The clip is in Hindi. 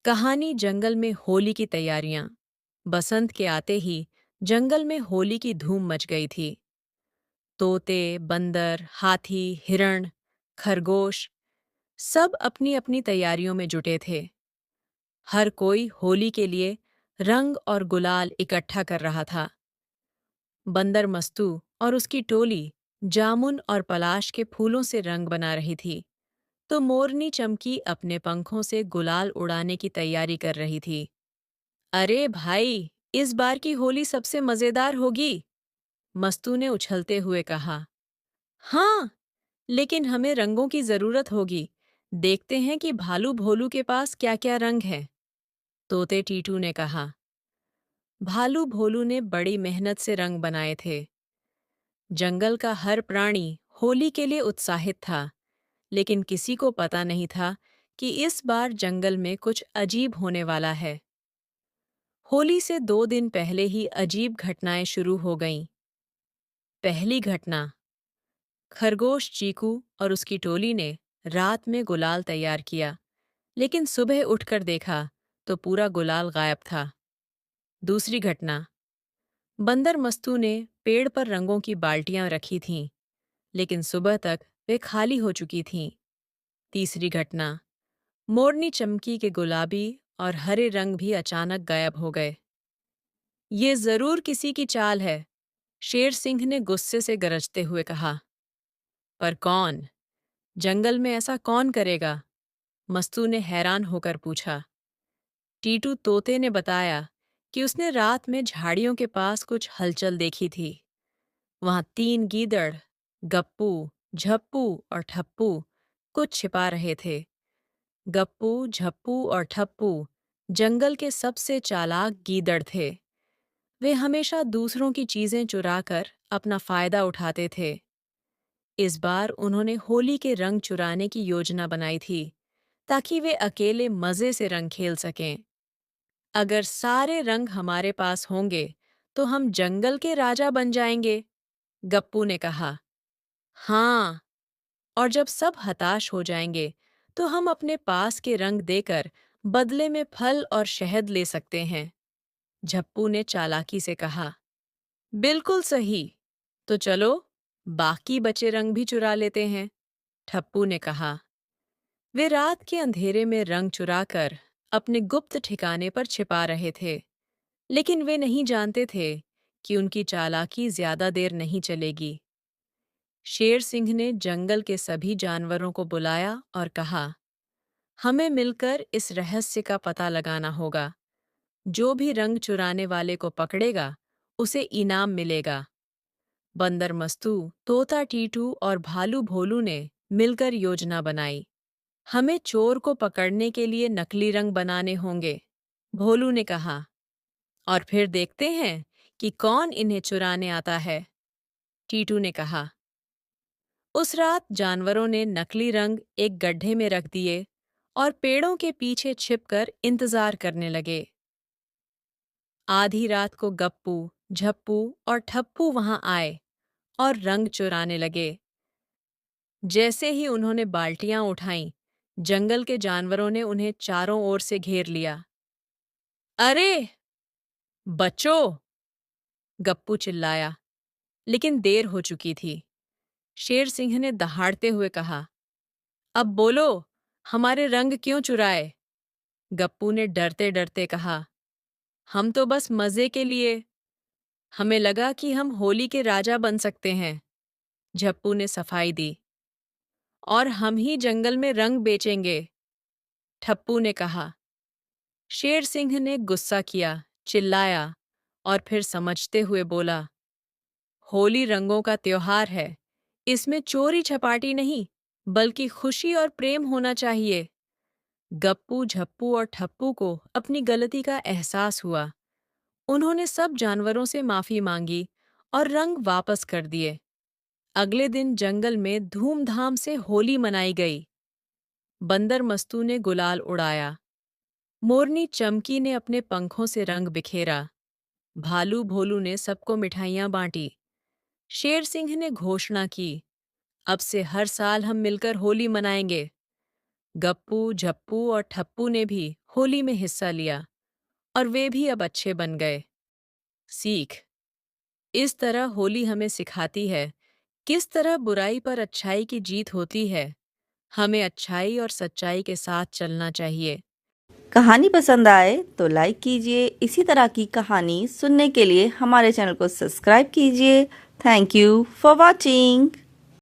कहानी जंगल में होली की तैयारियां। बसंत के आते ही जंगल में होली की धूम मच गई थी। तोते, बंदर, हाथी, हिरण, खरगोश सब अपनी अपनी तैयारियों में जुटे थे। हर कोई होली के लिए रंग और गुलाल इकट्ठा कर रहा था। बंदर मस्तू और उसकी टोली जामुन और पलाश के फूलों से रंग बना रही थी, तो मोरनी चमकी अपने पंखों से गुलाल उड़ाने की तैयारी कर रही थी। अरे भाई, इस बार की होली सबसे मजेदार होगी, मस्तू ने उछलते हुए कहा। हाँ, लेकिन हमें रंगों की जरूरत होगी। देखते हैं कि भालू भोलू के पास क्या क्या रंग है, तोते टीटू ने कहा। भालू भोलू ने बड़ी मेहनत से रंग बनाए थे। जंगल का हर प्राणी होली के लिए उत्साहित था, लेकिन किसी को पता नहीं था कि इस बार जंगल में कुछ अजीब होने वाला है। होली से 2 दिन पहले ही अजीब घटनाएं शुरू हो गईं। पहली घटना, खरगोश चीकू और उसकी टोली ने रात में गुलाल तैयार किया, लेकिन सुबह उठकर देखा तो पूरा गुलाल गायब था। दूसरी घटना, बंदर मस्तू ने पेड़ पर रंगों की बाल्टियां रखी थीं, लेकिन सुबह तक वे खाली हो चुकी थीं। तीसरी घटना, मोरनी चमकी के गुलाबी और हरे रंग भी अचानक गायब हो गए। ये जरूर किसी की चाल है, शेर सिंह ने गुस्से से गरजते हुए कहा। पर कौन? जंगल में ऐसा कौन करेगा? मस्तू ने हैरान होकर पूछा। टीटू तोते ने बताया कि उसने रात में झाड़ियों के पास कुछ हलचल देखी थी। वहां 3 गीदड़, गप्पू, झप्पू और ठप्पू कुछ छिपा रहे थे। गप्पू, झप्पू और ठप्पू जंगल के सबसे चालाक गीदड़ थे। वे हमेशा दूसरों की चीजें चुराकर अपना फायदा उठाते थे। इस बार उन्होंने होली के रंग चुराने की योजना बनाई थी, ताकि वे अकेले मजे से रंग खेल सकें। अगर सारे रंग हमारे पास होंगे तो हम जंगल के राजा बन जाएंगे, गप्पू ने कहा। हाँ, और जब सब हताश हो जाएंगे तो हम अपने पास के रंग देकर बदले में फल और शहद ले सकते हैं, झप्पू ने चालाकी से कहा। बिल्कुल सही। तो चलो, बाकी बचे रंग भी चुरा लेते हैं, ठप्पू ने कहा। वे रात के अंधेरे में रंग चुराकर अपने गुप्त ठिकाने पर छिपा रहे थे, लेकिन वे नहीं जानते थे कि उनकी चालाकी ज्यादा देर नहीं चलेगी। शेर सिंह ने जंगल के सभी जानवरों को बुलाया और कहा, हमें मिलकर इस रहस्य का पता लगाना होगा। जो भी रंग चुराने वाले को पकड़ेगा, उसे इनाम मिलेगा। बंदर मस्तू, तोता टीटू और भालू भोलू ने मिलकर योजना बनाई। हमें चोर को पकड़ने के लिए नकली रंग बनाने होंगे, भोलू ने कहा। और फिर देखते हैं कि कौन इन्हें चुराने आता है, टीटू ने कहा। उस रात जानवरों ने नकली रंग एक गड्ढे में रख दिए और पेड़ों के पीछे छिपकर इंतजार करने लगे। आधी रात को गप्पू, झप्पू और ठप्पू वहां आए और रंग चुराने लगे। जैसे ही उन्होंने बाल्टियां उठाईं, जंगल के जानवरों ने उन्हें चारों ओर से घेर लिया। अरे बच्चों, गप्पू चिल्लाया, लेकिन देर हो चुकी थी। शेर सिंह ने दहाड़ते हुए कहा, अब बोलो, हमारे रंग क्यों चुराए? गप्पू ने डरते डरते कहा, हम तो बस मजे के लिए। हमें लगा कि हम होली के राजा बन सकते हैं, झप्पू ने सफाई दी। और हम ही जंगल में रंग बेचेंगे, ठप्पू ने कहा। शेर सिंह ने गुस्सा किया, चिल्लाया और फिर समझते हुए बोला, होली रंगों का त्योहार है। इसमें चोरी छपाटी नहीं, बल्कि खुशी और प्रेम होना चाहिए। गप्पू, झप्पू और ठप्पू को अपनी गलती का एहसास हुआ। उन्होंने सब जानवरों से माफी मांगी और रंग वापस कर दिए। अगले दिन जंगल में धूमधाम से होली मनाई गई। बंदर मस्तू ने गुलाल उड़ाया। मोरनी चमकी ने अपने पंखों से रंग बिखेरा। भालू भोलू ने सबको मिठाइयां बांटी। शेर सिंह ने घोषणा की, अब से हर साल हम मिलकर होली मनाएंगे। गप्पू, झप्पू और ठप्पू ने भी होली में हिस्सा लिया और वे भी अब अच्छे बन गए। सीख। इस तरह होली हमें सिखाती है किस तरह बुराई पर अच्छाई की जीत होती है। हमें अच्छाई और सच्चाई के साथ चलना चाहिए। कहानी पसंद आए तो लाइक कीजिए। इसी तरह की कहानी सुनने के लिए हमारे चैनल को सब्सक्राइब कीजिए। Thank you for watching.